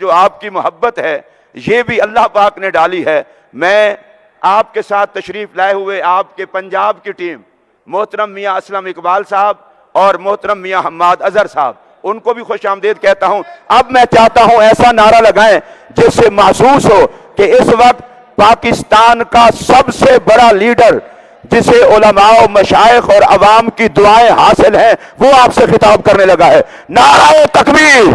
जो आपकी मोहब्बत है ये भी अल्लाह पाक ने डाली है। मैं आपके साथ तशरीफ लाए हुए आपके पंजाब की टीम मोहतरम मियाँ असलम इकबाल साहब और मोहतरम मियाँ हम्माद अजहर साहब, उनको भी खुश आमदीद कहता हूं। अब मैं चाहता हूं ऐसा नारा लगाएं जिससे महसूस हो कि इस वक्त पाकिस्तान का सबसे बड़ा लीडर, जिसे उलमाओ मशाइख और अवाम की दुआएं हासिल हैं, वो आपसे खिताब करने लगा है। नाराए तकबीर,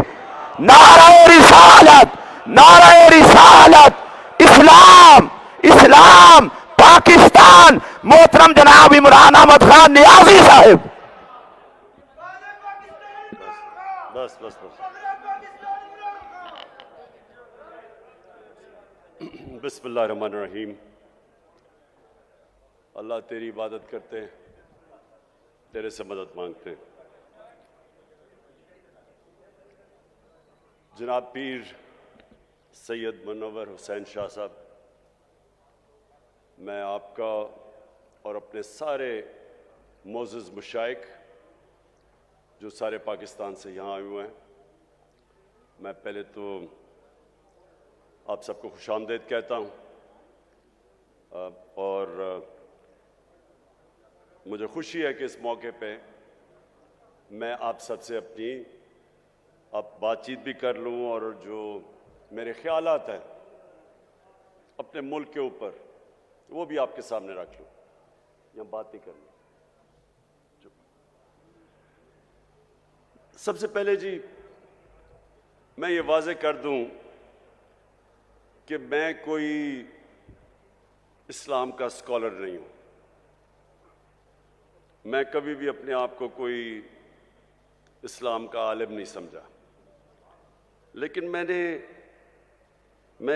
नाराए रिसालत, नाराए रिसालत, इस्लाम, इस्लाम, पाकिस्तान, मोहतरम जनाब इमरान अहमद खान नियाजी साहिब। बस बस बस। बिस्मिल्लाहिर्रहमानिर्रहीम। अल्लाह तेरी इबादत करते हैं, तेरे से मदद मांगते हैं। जनाब पीर सैयद मुनव्वर हुसैन शाह साहब, मैं आपका और अपने सारे मोअज़्ज़ज़ मशाइख जो सारे पाकिस्तान से यहाँ आए हुए हैं, मैं पहले तो आप सबको खुशामदीद कहता हूँ और मुझे खुशी है कि इस मौके पे मैं आप सबसे अपनी अब बातचीत भी कर लूँ और जो मेरे ख्यालात हैं अपने मुल्क के ऊपर वो भी आपके सामने रख लूँ। यहाँ बात नहीं करनी। सबसे पहले जी मैं ये वाज़े कर दूं कि मैं कोई इस्लाम का स्कॉलर नहीं हूं। मैं कभी भी अपने आप को कोई इस्लाम का आलिम नहीं समझा, लेकिन मैं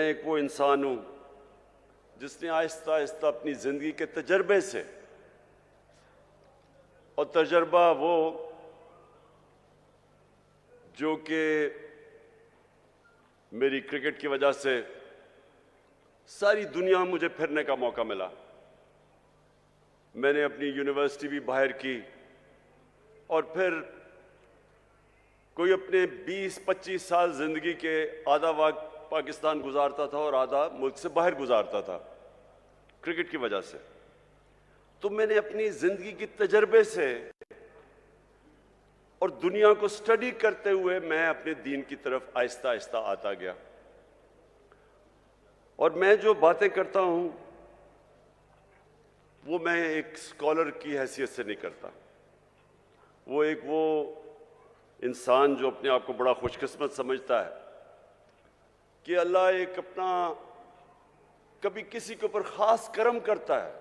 एक वो इंसान हूं जिसने आहिस्ता आहिस्ता अपनी ज़िंदगी के तजर्बे से, और तजर्बा वो जो कि मेरी क्रिकेट की वजह से सारी दुनिया में मुझे फिरने का मौका मिला। मैंने अपनी यूनिवर्सिटी भी बाहर की और फिर कोई अपने 20-25 साल ज़िंदगी के आधा वक्त पाकिस्तान गुजारता था और आधा मुल्क से बाहर गुजारता था क्रिकेट की वजह से। तो मैंने अपनी ज़िंदगी के तजर्बे से और दुनिया को स्टडी करते हुए मैं अपने दीन की तरफ आहिस्ता आहिस्ता आता गया। और मैं जो बातें करता हूं वो मैं एक स्कॉलर की हैसियत से नहीं करता। वो इंसान जो अपने आप को बड़ा खुशकिस्मत समझता है कि अल्लाह एक अपना कभी किसी के ऊपर खास करम करता है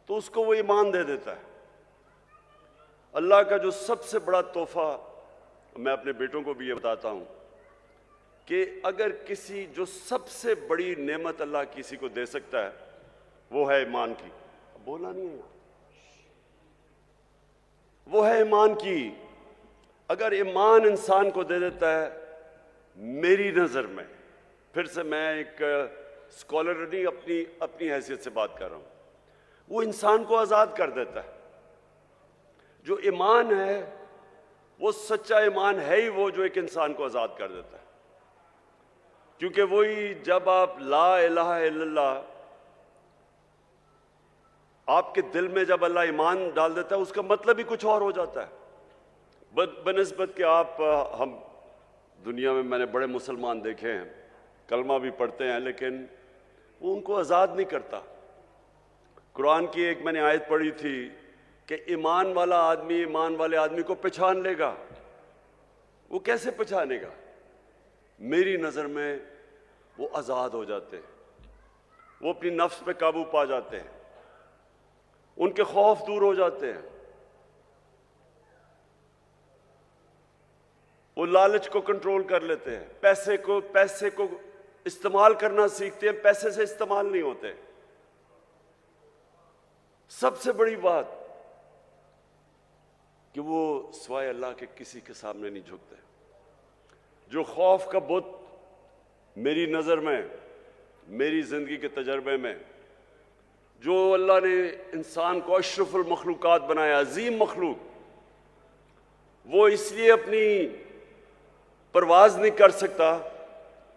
तो उसको वो ईमान दे देता है। अल्लाह का जो सबसे बड़ा तोहफा, मैं अपने बेटों को भी ये बताता हूं कि अगर किसी जो सबसे बड़ी नेमत अल्लाह किसी को दे सकता है वो है ईमान की। बोलना नहीं है, वो है ईमान की। अगर ईमान इंसान को दे देता है, मेरी नजर में, फिर से मैं एक स्कॉलर नहीं अपनी हैसियत से बात कर रहा हूं, वो इंसान को आजाद कर देता है। जो ईमान है वो सच्चा ईमान है ही वो जो एक इंसान को आजाद कर देता है। क्योंकि वही जब आप ला इलाहा इल्लल्लाह, आपके दिल में जब अल्लाह ईमान डाल देता है उसका मतलब ही कुछ और हो जाता है। बनिस्बत के हम दुनिया में मैंने बड़े मुसलमान देखे हैं, कलमा भी पढ़ते हैं, लेकिन वो उनको आज़ाद नहीं करता। कुरान की एक मैंने आयत पढ़ी थी कि ईमान वाला आदमी ईमान वाले आदमी को पहचान लेगा। वो कैसे पहचानेगा? मेरी नज़र में वो आज़ाद हो जाते हैं, वो अपनी नफ्स पे काबू पा जाते हैं, उनके खौफ दूर हो जाते हैं, वो लालच को कंट्रोल कर लेते हैं, पैसे को इस्तेमाल करना सीखते हैं, पैसे से इस्तेमाल नहीं होते। सबसे बड़ी बात कि वो सिवाय अल्लाह के किसी के सामने नहीं झुकते। जो खौफ का बुत मेरी नज़र में, मेरी ज़िंदगी के तजर्बे में, जो अल्लाह ने इंसान को अशरफुल मखलूक़ात बनाया, अजीम मखलूक, वो इसलिए अपनी परवाज नहीं कर सकता,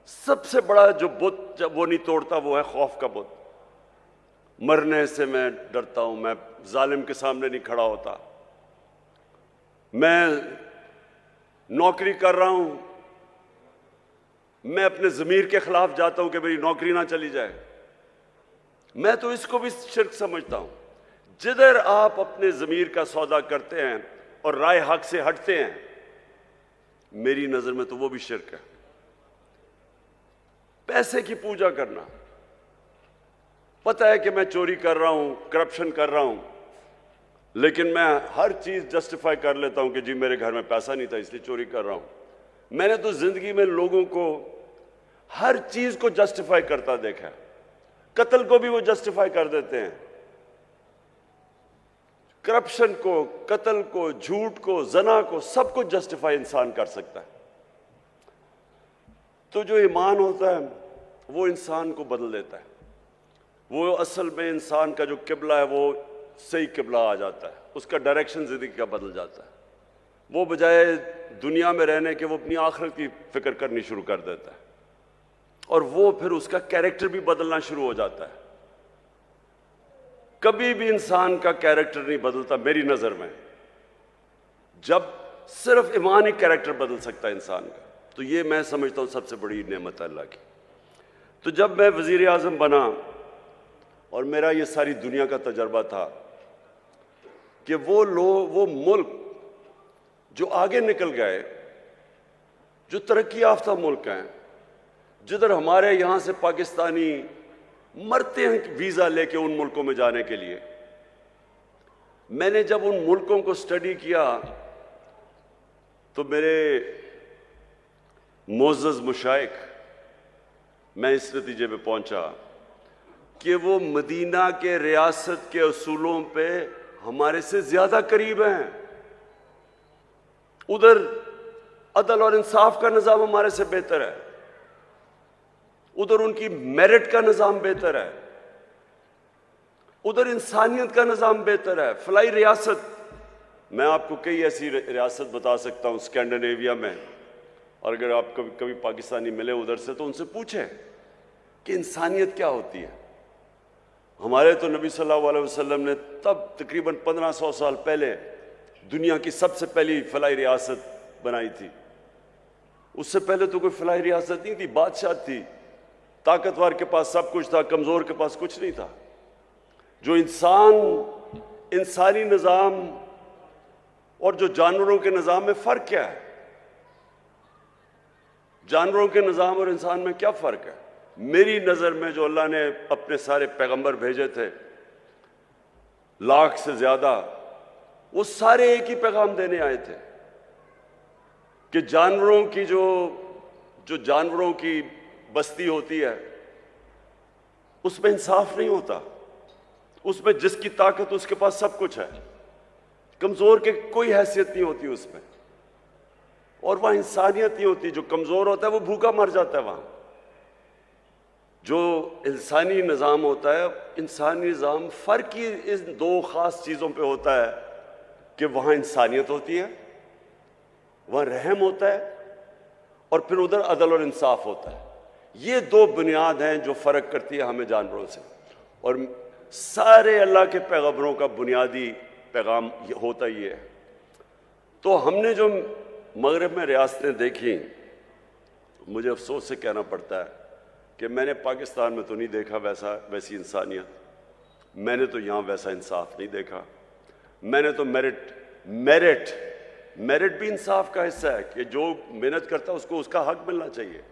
सबसे बड़ा जो बुत जब वो नहीं तोड़ता वो है खौफ का बुत। मरने से मैं डरता हूं, मैं जालिम के सामने नहीं खड़ा होता, मैं नौकरी कर रहा हूं, मैं अपने ज़मीर के खिलाफ जाता हूं कि मेरी नौकरी ना चली जाए। मैं तो इसको भी शिर्क समझता हूं। जिधर आप अपने ज़मीर का सौदा करते हैं और राय हक से हटते हैं, मेरी नजर में तो वो भी शिर्क है। पैसे की पूजा करना, पता है कि मैं चोरी कर रहा हूं, करप्शन कर रहा हूं, लेकिन मैं हर चीज जस्टिफाई कर लेता हूं कि जी मेरे घर में पैसा नहीं था इसलिए चोरी कर रहा हूं। मैंने तो जिंदगी में लोगों को हर चीज को जस्टिफाई करता देखा है। कत्ल को भी वो जस्टिफाई कर देते हैं, करप्शन को, कत्ल को, झूठ को, जना को, सब कुछ जस्टिफाई इंसान कर सकता है। तो जो ईमान होता है वो इंसान को बदल देता है। वो असल में इंसान का जो किबला है वो सही किबला आ जाता है, उसका डायरेक्शन जिंदगी का बदल जाता है। वो बजाय दुनिया में रहने के वो अपनी आखिरत की फिक्र करनी शुरू कर देता है, और वो फिर उसका कैरेक्टर भी बदलना शुरू हो जाता है। कभी भी इंसान का कैरेक्टर नहीं बदलता मेरी नजर में, जब सिर्फ ईमान ही कैरेक्टर बदल सकता है इंसान का। तो ये मैं समझता हूं सबसे बड़ी नेमत है अल्लाह की। तो जब मैं वजीर आजम बना और मेरा ये सारी दुनिया का तजर्बा था कि वो मुल्क जो आगे निकल गए, जो तरक्की याफ्ता मुल्क हैं, जिधर हमारे यहां से पाकिस्तानी मरते हैं वीजा लेके उन मुल्कों में जाने के लिए, मैंने जब उन मुल्कों को स्टडी किया तो मेरे मोअज़्ज़ज़ मुशाइख, मैं इस नतीजे पे पहुंचा कि वो मदीना के रियासत के असूलों पे हमारे से ज्यादा करीब हैं। उधर अदल और इंसाफ का निज़ाम हमारे से बेहतर है, उधर उनकी मेरिट का निज़ाम बेहतर है, उधर इंसानियत का निज़ाम बेहतर है। फलाई रियासत, मैं आपको कई ऐसी रियासत बता सकता हूँ स्कैंडिनेविया में, और अगर आप कभी कभी पाकिस्तानी मिले उधर से तो उनसे पूछें कि इंसानियत क्या होती है। हमारे तो नबी सल्लल्लाहु अलैहि वसल्लम ने तब तकरीबन 1500 साल पहले दुनिया की सबसे पहली फलाई रियासत बनाई थी। उससे पहले तो कोई फलाई रियासत नहीं थी, बादशाह थी, ताकतवर के पास सब कुछ था, कमजोर के पास कुछ नहीं था। जो इंसानी निज़ाम और जो जानवरों के निज़ाम में फ़र्क क्या है? जानवरों के निज़ाम और इंसान में क्या फ़र्क है? मेरी नज़र में जो अल्लाह ने अपने सारे पैगंबर भेजे थे, लाख से ज़्यादा, वो सारे एक ही पैगाम देने आए थे कि जानवरों की जो जानवरों की बस्ती होती है उसमें इंसाफ नहीं होता, उसमें जिसकी ताकत उसके पास सब कुछ है, कमजोर के कोई हैसियत नहीं होती उसमें, और वहां इंसानियत नहीं होती। जो कमजोर होता है वो भूखा मर जाता है। वहां जो इंसानी निज़ाम होता है, इंसानी निज़ाम फर्क ही इन दो खास चीज़ों पे होता है कि वहाँ इंसानियत होती है, वहाँ रहम होता है, और फिर उधर अदल और इंसाफ होता है। ये दो बुनियाद हैं जो फ़र्क करती है हमें जानवरों से। और सारे अल्लाह के पैगंबरों का बुनियादी पैगाम होता ही है। तो हमने जो मगरब में रियासतें देखी, मुझे अफसोस से कहना पड़ता है कि मैंने पाकिस्तान में तो नहीं देखा वैसी इंसानियत, मैंने तो यहाँ वैसा इंसाफ नहीं देखा। मैंने तो मेरिट भी इंसाफ का हिस्सा है कि जो मेहनत करता है उसको उसका हक मिलना चाहिए,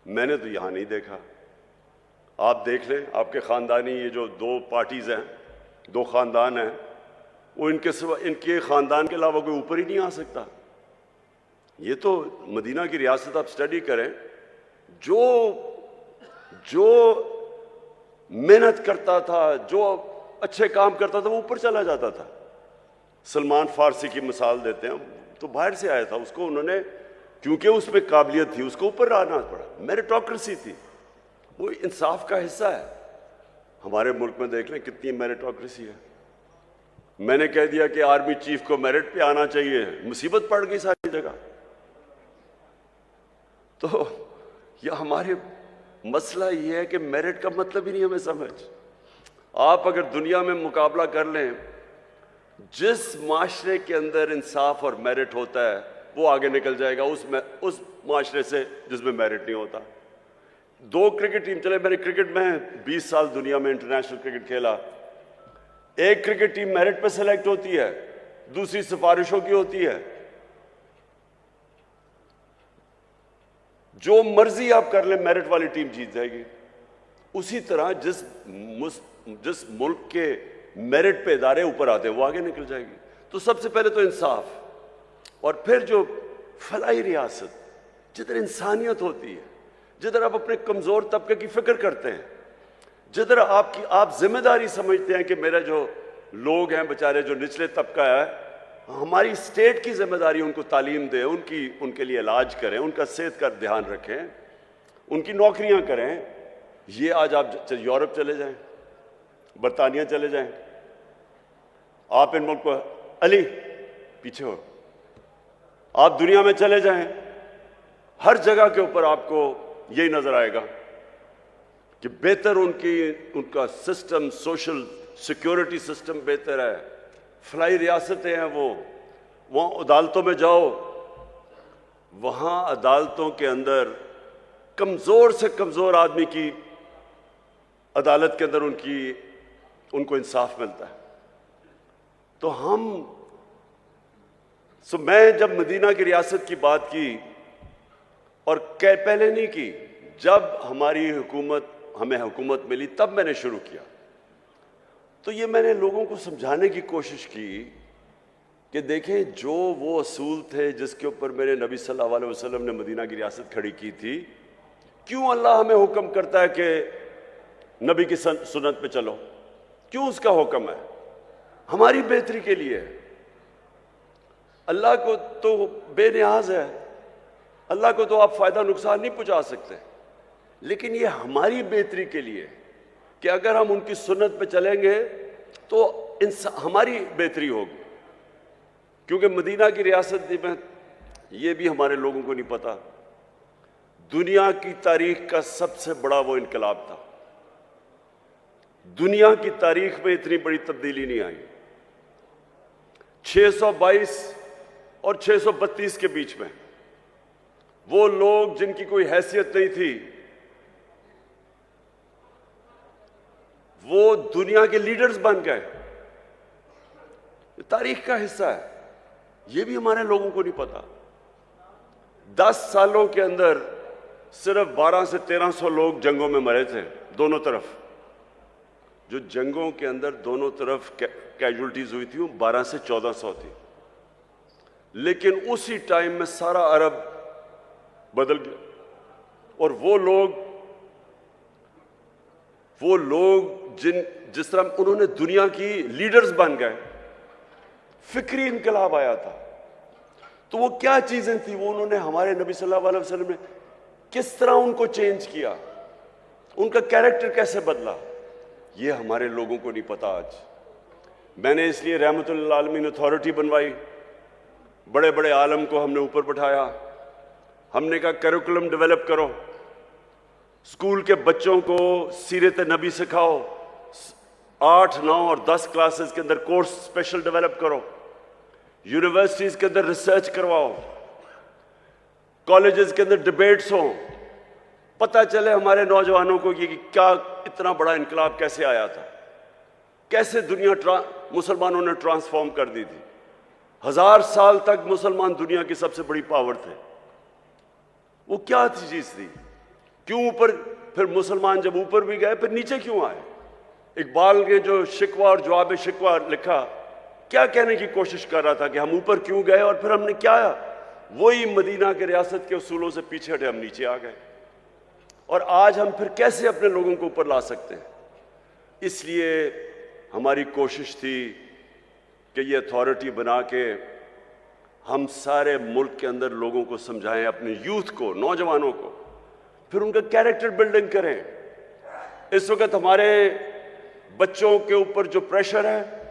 मैंने तो यहाँ नहीं देखा। आप देख लें, आपके ख़ानदानी ये जो दो पार्टीज़ हैं, दो ख़ानदान हैं, वो इनके ख़ानदान के अलावा कोई ऊपर ही नहीं आ सकता। ये तो मदीना की रियासत आप स्टडी करें, जो मेहनत करता था, जो अच्छे काम करता था, वो ऊपर चला जाता था। सलमान फारसी की मिसाल देते हैं, तो बाहर से आया था, उसको उन्होंने क्योंकि उसमें काबिलियत थी उसको ऊपर आना पड़ा, मेरिटोक्रेसी थी, वो इंसाफ का हिस्सा है। हमारे मुल्क में देख लें कितनी मेरिटोक्रेसी है। मैंने कह दिया कि आर्मी चीफ को मेरिट पे आना चाहिए, मुसीबत पड़ गई सारी जगह। तो यह हमारे मसला ये है कि मेरिट का मतलब ही नहीं हमें समझ। आप अगर दुनिया में मुकाबला कर लें, जिस माशरे के अंदर इंसाफ और मेरिट होता है वो आगे निकल जाएगा उस माशरे से जिसमें मेरिट नहीं होता। 2 क्रिकेट टीम चले, मैंने क्रिकेट में 20 साल दुनिया में इंटरनेशनल क्रिकेट खेला। एक क्रिकेट टीम मेरिट पे सेलेक्ट होती है, दूसरी सिफारिशों की होती है। जो मर्जी आप कर ले, मेरिट वाली टीम जीत जाएगी। उसी तरह जिस मुल्क के मेरिट पे इदारे ऊपर आते हैं वो आगे निकल जाएगी। तो सबसे पहले तो इंसाफ, और फिर जो फलाई रियासत, जिधर इंसानियत होती है, जिधर आप अपने कमजोर तबके की फिक्र करते हैं, जिधर आप जिम्मेदारी समझते हैं कि मेरा जो लोग हैं बेचारे, जो निचले तबका है, हमारी स्टेट की जिम्मेदारी उनको तालीम दें, उनके लिए इलाज करें, उनका सेहत का ध्यान रखें, उनकी नौकरियां करें। ये आज आप यूरोप चले जाएं, बरतानिया चले जाएं, आप इन मुल्क को, अली पीछे हो, आप दुनिया में चले जाएं, हर जगह के ऊपर आपको यही नजर आएगा कि बेहतर उनका सिस्टम, सोशल सिक्योरिटी सिस्टम बेहतर है, फलाई रियासतें हैं। वो वहाँ अदालतों में जाओ, वहाँ अदालतों के अंदर कमज़ोर से कमज़ोर आदमी की अदालत के अंदर उनको इंसाफ मिलता है। तो मैं जब मदीना की रियासत की बात की, और पहले नहीं की, जब हमें हुकूमत मिली तब मैंने शुरू किया। तो ये मैंने लोगों को समझाने की कोशिश की कि देखें, जो वो असूल थे जिसके ऊपर मेरे नबी सल्लल्लाहु अलैहि वसल्लम ने मदीना की रियासत खड़ी की थी, क्यों अल्लाह हमें हुक्म करता है कि नबी की सुन्नत पे चलो? क्यों उसका हुक्म है? हमारी बेहतरी के लिए। अल्लाह को तो बेनियाज है, अल्लाह को तो आप फायदा नुकसान नहीं पहुंचा सकते, लेकिन ये हमारी बेहतरी के लिए कि अगर हम उनकी सुन्नत पे चलेंगे तो हमारी बेहतरी होगी। क्योंकि मदीना की रियासत में, ये भी हमारे लोगों को नहीं पता, दुनिया की तारीख का सबसे बड़ा वो इनकलाब था। दुनिया की तारीख में इतनी बड़ी तब्दीली नहीं आई। 622 और 632 के बीच में वो लोग जिनकी कोई हैसियत नहीं थी, वो दुनिया के लीडर्स बन गए। तारीख का हिस्सा है, ये भी हमारे लोगों को नहीं पता। 10 सालों के अंदर सिर्फ 1200 से 1300 लोग जंगों में मरे थे, दोनों तरफ। जो जंगों के अंदर दोनों तरफ कैजुअल्टीज हुई थी वो 1200 से 1400 थी। लेकिन उसी टाइम में सारा अरब बदल गया, और वो लोग जिस तरह उन्होंने दुनिया की लीडर्स बन गए, फिक्री इनकलाब आया था। तो वो क्या चीजें थी, वो उन्होंने हमारे नबी सल्लल्लाहु अलैहि वसल्लम ने किस तरह उनको चेंज किया, उनका कैरेक्टर कैसे बदला, ये हमारे लोगों को नहीं पता आज। मैंने इसलिए रहमतुल लिल आलमीन अथॉरिटी बनवाई, बड़े बड़े आलम को हमने ऊपर बैठाया, हमने कहा करिकुलम डेवलप करो, स्कूल के बच्चों को सीरत नबी सिखाओ, 8, 9 और 10 क्लासेस के अंदर कोर्स स्पेशल डेवलप करो, यूनिवर्सिटीज के अंदर रिसर्च करवाओ, कॉलेजेस के अंदर डिबेट्स हो, पता चले हमारे नौजवानों को कि क्या इतना बड़ा इनकलाब कैसे आया था, कैसे दुनिया मुसलमानों ने ट्रांसफॉर्म कर दी थी। 1000 साल तक मुसलमान दुनिया की सबसे बड़ी पावर थे। वो क्या चीज थी? क्यों ऊपर, फिर मुसलमान जब ऊपर भी गए फिर नीचे क्यों आए? इकबाल ने जो शिकवा और जवाब शिकवा लिखा, क्या कहने की कोशिश कर रहा था कि हम ऊपर क्यों गए और फिर हमने क्या, वही मदीना के रियासत के उसूलों से पीछे हटे, हम नीचे आ गए। और आज हम फिर कैसे अपने लोगों को ऊपर ला सकते हैं? इसलिए हमारी कोशिश थी कि ये अथॉरिटी बना के हम सारे मुल्क के अंदर लोगों को समझाएं, अपने यूथ को, नौजवानों को, फिर उनका कैरेक्टर बिल्डिंग करें। इस वक्त हमारे बच्चों के ऊपर जो प्रेशर है,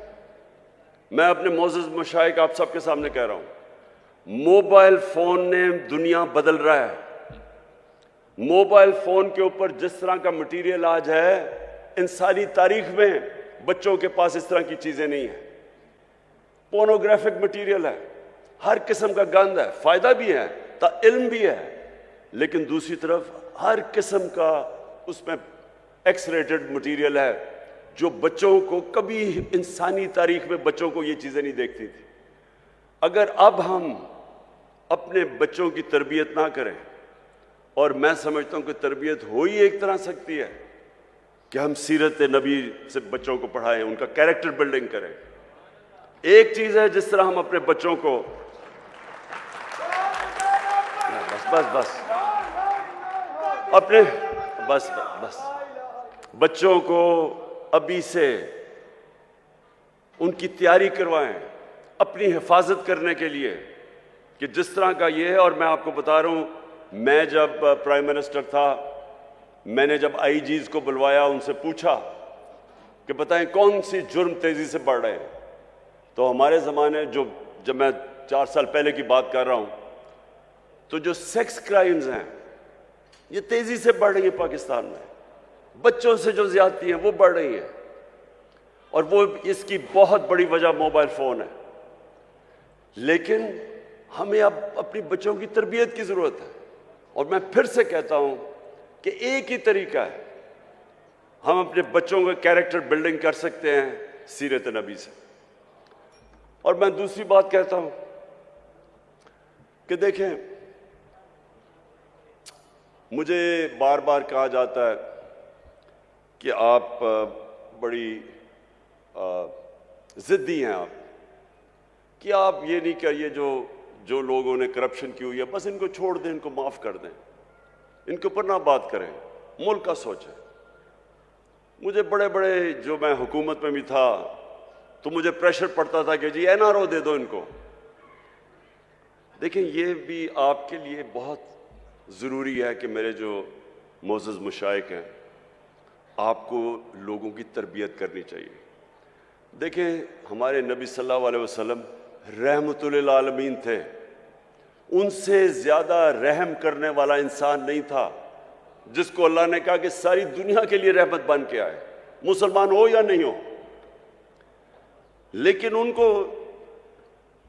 मैं अपने मोअज़्ज़ज़ मशाइख आप सबके सामने कह रहा हूं, मोबाइल फोन ने दुनिया बदल रहा है। मोबाइल फोन के ऊपर जिस तरह का मटेरियल आज है, इंसानी तारीख में बच्चों के पास इस तरह की चीजें नहीं है। पोर्नोग्राफिक मटेरियल है, हर किस्म का गंद है, फायदा भी है, इल्म भी है, लेकिन दूसरी तरफ हर किस्म का उसमें एक्स रेटेड मटेरियल है जो बच्चों को कभी इंसानी तारीख में बच्चों को ये चीजें नहीं देखती थी। अगर अब हम अपने बच्चों की तरबियत ना करें, और मैं समझता हूं कि तरबियत हो ही एक तरह सकती है कि हम सीरत नबी से बच्चों को पढ़ाएं, उनका कैरेक्टर बिल्डिंग करें। एक चीज है जिस तरह हम अपने बच्चों को बस बच्चों को अभी से उनकी तैयारी करवाएं अपनी हिफाजत करने के लिए कि जिस तरह का ये है। और मैं आपको बता रहा हूं, मैं जब प्राइम मिनिस्टर था, मैंने जब आईजीज को बुलवाया, उनसे पूछा कि बताएं कौन सी जुर्म तेजी से बढ़ रहे हैं। तो हमारे ज़माने जब मैं 4 साल पहले की बात कर रहा हूं, तो जो सेक्स क्राइम्स हैं ये तेजी से बढ़ रही है पाकिस्तान में। बच्चों से जो ज्यादती हैं वो बढ़ रही हैं, और वो इसकी बहुत बड़ी वजह मोबाइल फोन है। लेकिन हमें अब अपनी बच्चों की तरबियत की जरूरत है। और मैं फिर से कहता हूं कि एक ही तरीका है, हम अपने बच्चों का कैरेक्टर बिल्डिंग कर सकते हैं सीरत नबी से। और मैं दूसरी बात कहता हूं कि देखें, मुझे बार बार कहा जाता है कि आप बड़ी जिद्दी हैं, आप कि आप ये नहीं करिए, जो लोगों ने करप्शन की हुई है बस इनको छोड़ दें, इनको माफ कर दें, इनके ऊपर ना बात करें, मुल्क का सोचें। मुझे बड़े बड़े, जो मैं हुकूमत में भी था तो मुझे प्रेशर पड़ता था कि जी एनआरओ दे दो इनको। देखें, ये भी आपके लिए बहुत ज़रूरी है कि मेरे जो मोअज़्ज़ज़ मुशाइख हैं, आपको लोगों की तरबियत करनी चाहिए। देखें, हमारे नबी सल्लल्लाहु अलैहि वसल्लम रहमतुल आलमीन थे, उनसे ज़्यादा रहम करने वाला इंसान नहीं था, जिसको अल्लाह ने कहा कि सारी दुनिया के लिए रहमत बन के आए, मुसलमान हो या नहीं हो। लेकिन उनको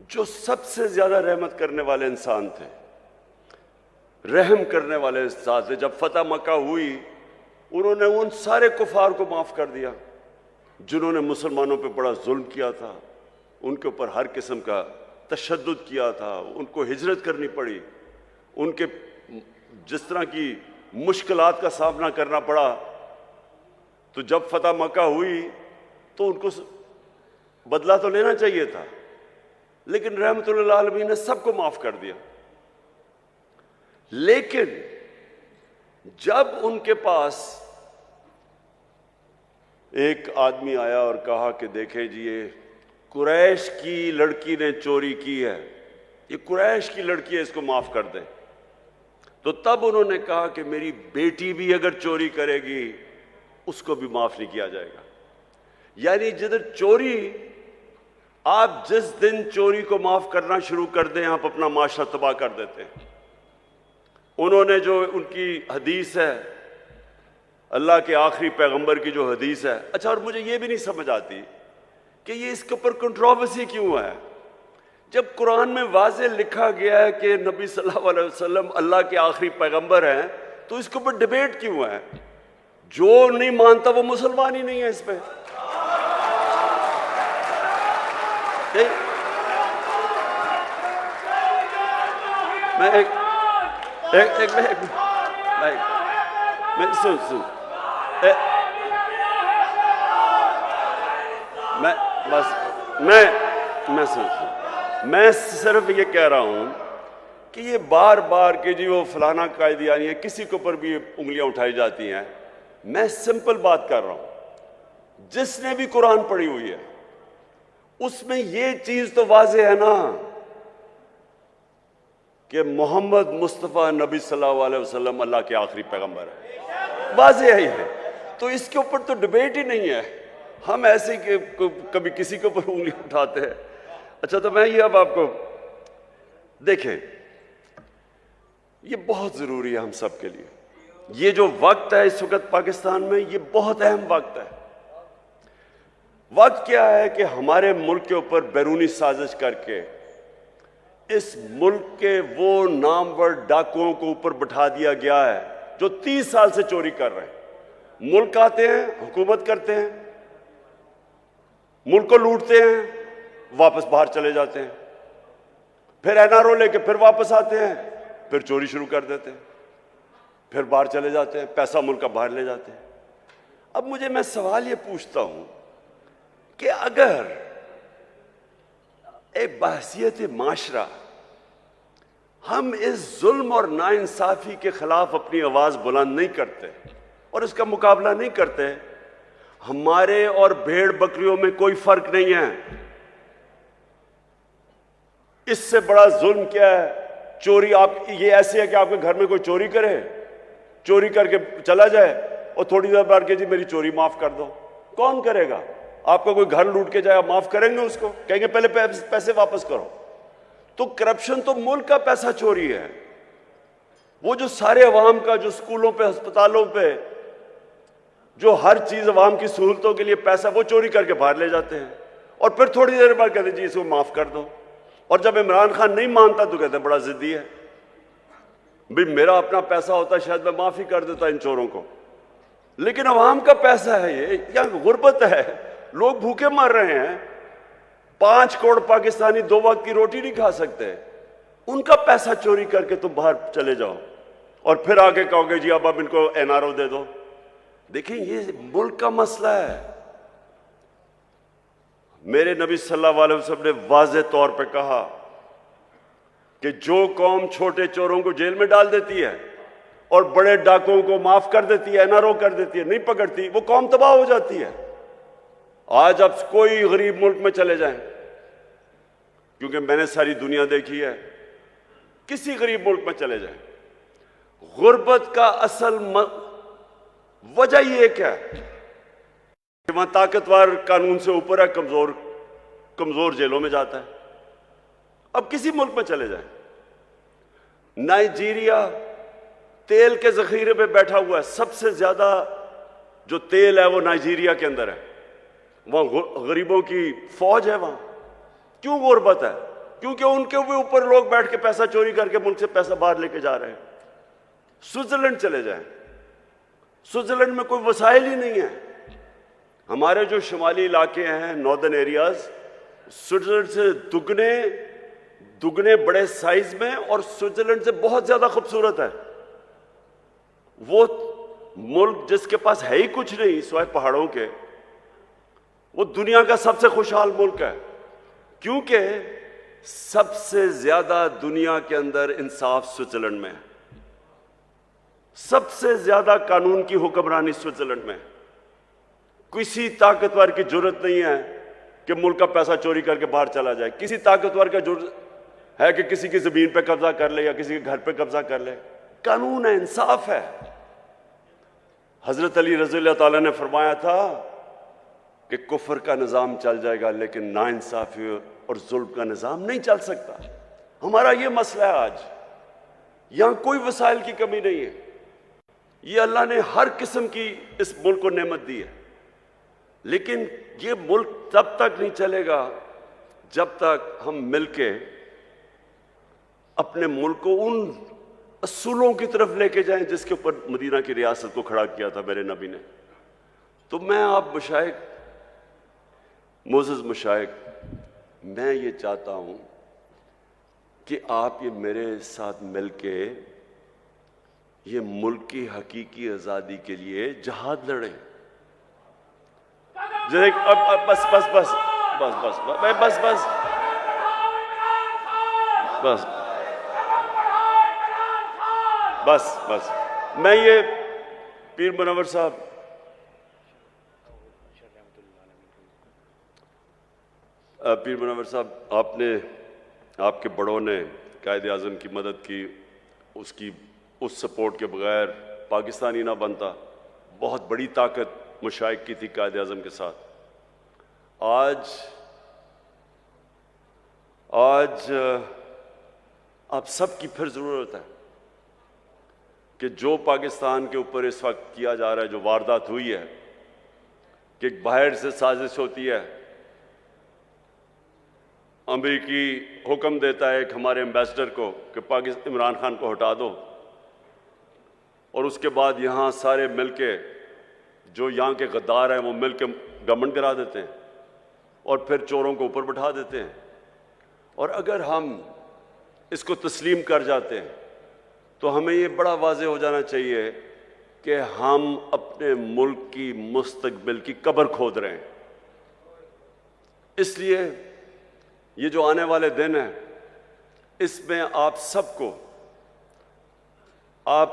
जो सबसे ज़्यादा रहमत करने वाले इंसान थे, रहम करने वाले इंसान थे, जब फतह मक्का हुई उन्होंने उन सारे कुफार को माफ़ कर दिया जिन्होंने मुसलमानों पे बड़ा जुल्म किया था, उनके ऊपर हर किस्म का तशद्दुद किया था, उनको हिजरत करनी पड़ी, उनके जिस तरह की मुश्किलात का सामना करना पड़ा। तो जब फतह मक्का हुई तो उनको बदला तो लेना चाहिए था, लेकिन रहमतुल्लिल आलमीन ने सबको माफ कर दिया। लेकिन जब उनके पास एक आदमी आया और कहा कि देखें जी, ये कुरैश की लड़की ने चोरी की है, ये कुरैश की लड़की है, इसको माफ कर दें, तो तब उन्होंने कहा कि मेरी बेटी भी अगर चोरी करेगी उसको भी माफ नहीं किया जाएगा। यानी जिधर चोरी, आप जिस दिन चोरी को माफ करना शुरू कर दें, आप अपना माशरा तबाह कर देते हैं। उन्होंने जो उनकी हदीस है, अल्लाह के आखिरी पैगंबर की जो हदीस है, अच्छा, और मुझे ये भी नहीं समझ आती कि ये इसके ऊपर कंट्रोवर्सी क्यों है, जब कुरान में वाज़े लिखा गया है कि नबी सल्लल्लाहु अलैहि वसल्लम अल्लाह के आखिरी पैगंबर हैं, तो इसके ऊपर डिबेट क्यों है? जो नहीं मानता वो मुसलमान ही नहीं है। इस पे मैं सिर्फ ये कह रहा हूं कि ये बार बार के जी वो फलाना कायदियानी है, किसी के ऊपर भी उंगलियां उठाई जाती हैं। मैं सिंपल बात कर रहा हूं, जिसने भी कुरान पढ़ी हुई है उसमें ये चीज तो वाज़ेह है ना कि मोहम्मद मुस्तफ़ा नबी सल्लल्लाहु अलैहि वसल्लम अल्लाह के आखिरी पैगंबर है, वाज़ेह ही है। तो इसके ऊपर तो डिबेट ही नहीं है। हम ऐसे कि कभी किसी के ऊपर उंगली उठाते हैं। अच्छा, तो मैं ये अब आपको देखें, ये बहुत जरूरी है हम सब के लिए ये जो वक्त है इस वक्त पाकिस्तान में, ये बहुत अहम वक्त है। वक्त क्या है कि हमारे मुल्क के ऊपर बैरूनी साजिश करके इस मुल्क के वो नामवर डाकुओं को ऊपर बिठा दिया गया है जो 30 साल से चोरी कर रहे हैं। मुल्क आते हैं, हुकूमत करते हैं, मुल्क को लूटते हैं, वापस बाहर चले जाते हैं, फिर एनआरओ लेके फिर वापस आते हैं, फिर चोरी शुरू कर देते हैं, फिर बाहर चले जाते हैं, पैसा मुल्क का बाहर ले जाते हैं। अब मुझे मैं सवाल ये पूछता हूं कि अगर एक बहसियत माशरा हम इस जुल्म और नाइंसाफी के खिलाफ अपनी आवाज बुलंद नहीं करते और इसका मुकाबला नहीं करते, हमारे और भेड़ बकरियों में कोई फर्क नहीं है। इससे बड़ा जुल्म क्या है? चोरी। आप ये ऐसे है कि आपके घर में कोई चोरी करे, चोरी करके चला जाए और थोड़ी देर बाद के जी मेरी चोरी माफ कर दो। कौन करेगा? आपका कोई घर लूट के जाए, माफ करेंगे उसको? कहेंगे पहले पैसे वापस करो। तो करप्शन तो मुल्क का पैसा चोरी है। वो जो सारे अवाम का, जो स्कूलों पे, अस्पतालों पे, जो हर चीज अवाम की सहूलतों के लिए पैसा, वो चोरी करके बाहर ले जाते हैं और फिर थोड़ी देर बाद कहते जी इसको माफ कर दो। और जब इमरान खान नहीं मानता तो कहते बड़ा जिद्दी है, भाई मेरा अपना पैसा होता शायद मैं माफी कर देता इन चोरों को, लेकिन अवाम का पैसा है ये, या गुर्बत है, लोग भूखे मर रहे हैं, 5 करोड़ पाकिस्तानी 2 वक्त की रोटी नहीं खा सकते, उनका पैसा चोरी करके तुम बाहर चले जाओ और फिर आके कहोगे जी अब इनको एनआरओ दे दो। देखिए ये मुल्क का मसला है। मेरे नबी सल्लल्लाहु अलैहि वसल्लम ने वाज़ेह तौर पे कहा कि जो कौम छोटे चोरों को जेल में डाल देती है और बड़े डाकुओं को माफ कर देती है, एनआरओ कर देती है, नहीं पकड़ती, वो कौम तबाह हो जाती है। आज आप कोई गरीब मुल्क में चले जाएं, क्योंकि मैंने सारी दुनिया देखी है, किसी गरीब मुल्क में चले जाएं, गुर्बत का असल वजह ये क्या है? वहां ताकतवर कानून से ऊपर है, कमजोर जेलों में जाता है। अब किसी मुल्क में चले जाएं, नाइजीरिया तेल के जखीरे पे बैठा हुआ है, सबसे ज्यादा जो तेल है वो नाइजीरिया के अंदर है, वहां गरीबों की फौज है। वहां क्यों गुर्बत है? क्योंकि उनके भी ऊपर लोग बैठ के पैसा चोरी करके मुल्क से पैसा बाहर लेके जा रहे हैं। स्विट्जरलैंड चले जाएं, स्विट्जरलैंड में कोई वसाइल ही नहीं है। हमारे जो शुमाली इलाके हैं, नॉर्दर्न एरियाज, स्विट्जरलैंड से दुगने बड़े साइज में और स्विट्जरलैंड से बहुत ज्यादा खूबसूरत है। वो मुल्क जिसके पास है ही कुछ नहीं सिवाय पहाड़ों के, वो दुनिया का सबसे खुशहाल मुल्क है, क्योंकि सबसे ज्यादा दुनिया के अंदर इंसाफ स्विट्जरलैंड में है, सबसे ज्यादा कानून की हुक्मरानी स्विट्जरलैंड में। किसी ताकतवर की जरूरत नहीं है कि मुल्क का पैसा चोरी करके बाहर चला जाए। किसी ताकतवर का जरूरत है कि किसी की जमीन पे कब्जा कर ले या किसी के घर पे कब्जा कर ले। कानून है, इंसाफ है। हजरत अली रज़ी अल्लाह ताला ने फरमाया था कि कुफर का निजाम चल जाएगा लेकिन नाइंसाफी और जुल्म का निजाम नहीं चल सकता। हमारा ये मसला है आज। यहां कोई वसाइल की कमी नहीं है। ये अल्लाह ने हर किस्म की इस मुल्क को नेमत दी है, लेकिन ये मुल्क तब तक नहीं चलेगा जब तक हम मिलके अपने मुल्क को उन असूलों की तरफ लेके जाएं जिसके ऊपर मदीना की रियासत को खड़ा किया था मेरे नबी ने। तो मैं आप मुशाइख, मोअज़्ज़ज़ मुशाइख, मैं ये चाहता हूं कि आप ये मेरे साथ मिलके ये मुल्क की हकीकी आज़ादी के लिए जहाद लड़ें। अब बस बस बस बस बस बस बस बस बस बस मैं ये पीर मुनव्वर साहब, पीर मुनव्वर साहब, आपके बड़ों ने कायद आज़म की मदद की, उस सपोर्ट के बगैर पाकिस्तानी ना बनता। बहुत बड़ी ताकत मुशाइख की थी कायद आज़म के साथ। आज आप सबकी फिर ज़रूरत है कि जो पाकिस्तान के ऊपर इस वक्त किया जा रहा है, जो वारदात हुई है, कि बाहर से साजिश होती है, अमेरिकी हुक्म देता है कि हमारे एम्बेसडर को कि पाकिस्तान इमरान खान को हटा दो, और उसके बाद यहाँ सारे मिलके जो यहाँ के गद्दार हैं वो मिलके गवर्नमेंट गिरा देते हैं और फिर चोरों को ऊपर बैठा देते हैं। और अगर हम इसको तस्लीम कर जाते हैं तो हमें ये बड़ा वाज़ेह हो जाना चाहिए कि हम अपने मुल्क की मुस्तकबिल की कब्र खोद रहे हैं। इसलिए ये जो आने वाले दिन हैं, इसमें आप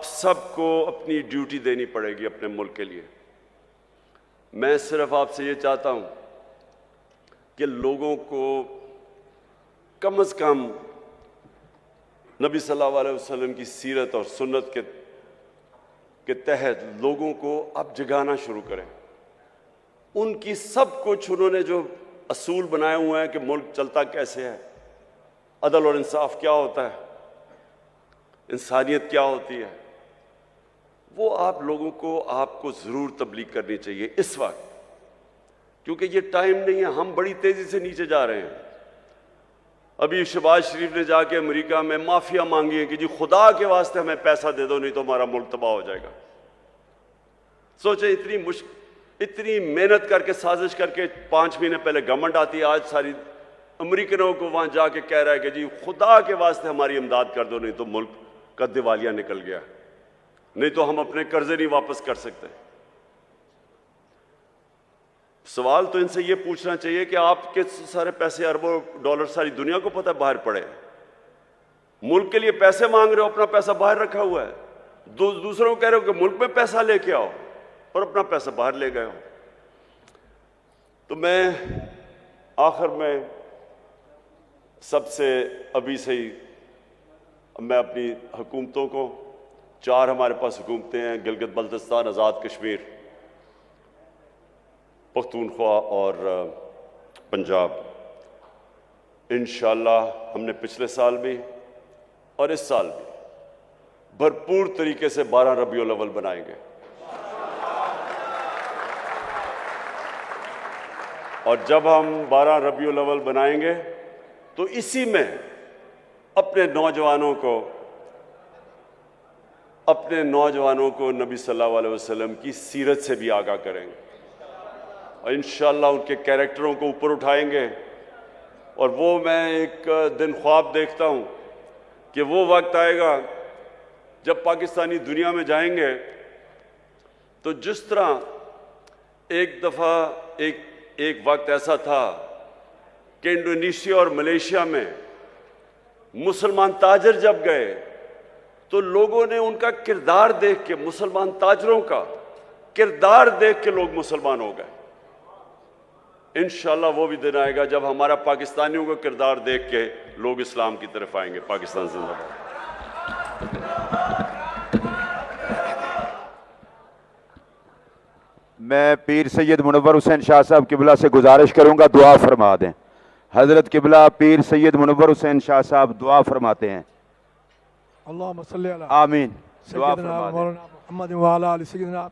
सबको अपनी ड्यूटी देनी पड़ेगी अपने मुल्क के लिए। मैं सिर्फ आपसे ये चाहता हूं कि लोगों को कम से कम नबी सल्लल्लाहु अलैहि वसल्लम की सीरत और सुन्नत के तहत लोगों को अब जगाना शुरू करें। उनकी सब कुछ उन्होंने जो असूल बनाए हुए हैं कि मुल्क चलता कैसे है, अदल और इंसाफ क्या होता है, इंसानियत क्या होती है, वो आप लोगों को आपको ज़रूर तबलीग करनी चाहिए इस वक्त, क्योंकि ये टाइम नहीं है। हम बड़ी तेज़ी से नीचे जा रहे हैं। अभी शहबाज शरीफ ने जाके अमेरिका में माफिया मांगी है कि जी खुदा के वास्ते हमें पैसा दे दो, नहीं तो हमारा मुल्क तबाह हो जाएगा। सोचे इतनी मेहनत करके साजिश करके 5 महीने पहले गवर्नमेंट आती है, आज सारी अमेरिकनों को वहां जाके कह रहा है कि जी खुदा के वास्ते हमारी इमदाद कर दो, नहीं तो मुल्क का दिवालिया निकल गया, नहीं तो हम अपने कर्जे नहीं वापस कर सकते। सवाल तो इनसे ये पूछना चाहिए कि आपके सारे पैसे अरबों डॉलर सारी दुनिया को पता है बाहर पड़े, मुल्क के लिए पैसे मांग रहे हो, अपना पैसा बाहर रखा हुआ है, दूसरों को कह रहे हो कि मुल्क में पैसा लेके आओ और अपना पैसा बाहर ले गए हो। तो मैं आखिर में सबसे अभी से ही मैं अपनी हुकूमतों को, 4 हमारे पास हुकूमतें हैं, गिलगित बल्तिस्तान, आज़ाद कश्मीर, पख्तूनख्वा और पंजाब, इंशाअल्लाह हमने पिछले साल भी और इस साल भी भरपूर तरीके से 12 रबीउल अव्वल बनाएंगे। और जब हम 12 रबीउल अव्वल बनाएंगे तो इसी में अपने नौजवानों को नबी सल्लल्लाहु अलैहि वसल्लम की सीरत से भी आगाह करेंगे और इंशाअल्लाह उनके कैरेक्टरों को ऊपर उठाएंगे। और वो मैं एक दिन ख्वाब देखता हूं कि वो वक्त आएगा जब पाकिस्तानी दुनिया में जाएंगे तो जिस तरह एक दफ़ा एक वक्त ऐसा था कि इंडोनेशिया और मलेशिया में मुसलमान ताजर जब गए तो लोगों ने उनका किरदार देख के, मुसलमान ताजरों का किरदार देख के लोग मुसलमान हो गए। इंशाअल्लाह वो भी दिन आएगा जब हमारा पाकिस्तानियों का किरदार देख के लोग इस्लाम की तरफ आएंगे। पाकिस्तान जिंदाबाद। मैं पीर सैयद मुनव्वर हुसैन शाह साहब किबला से गुजारिश करूंगा दुआ फरमा दें। हजरत किबला पीर सैयद मुनव्वर हुसैन शाह साहब दुआ फरमाते हैं। अल्लाहुम्मा सल्ली अला आमीन। दुआ सय्यदना फरमा दें। मौलाना मुहम्मद व अला आलि सय्यदना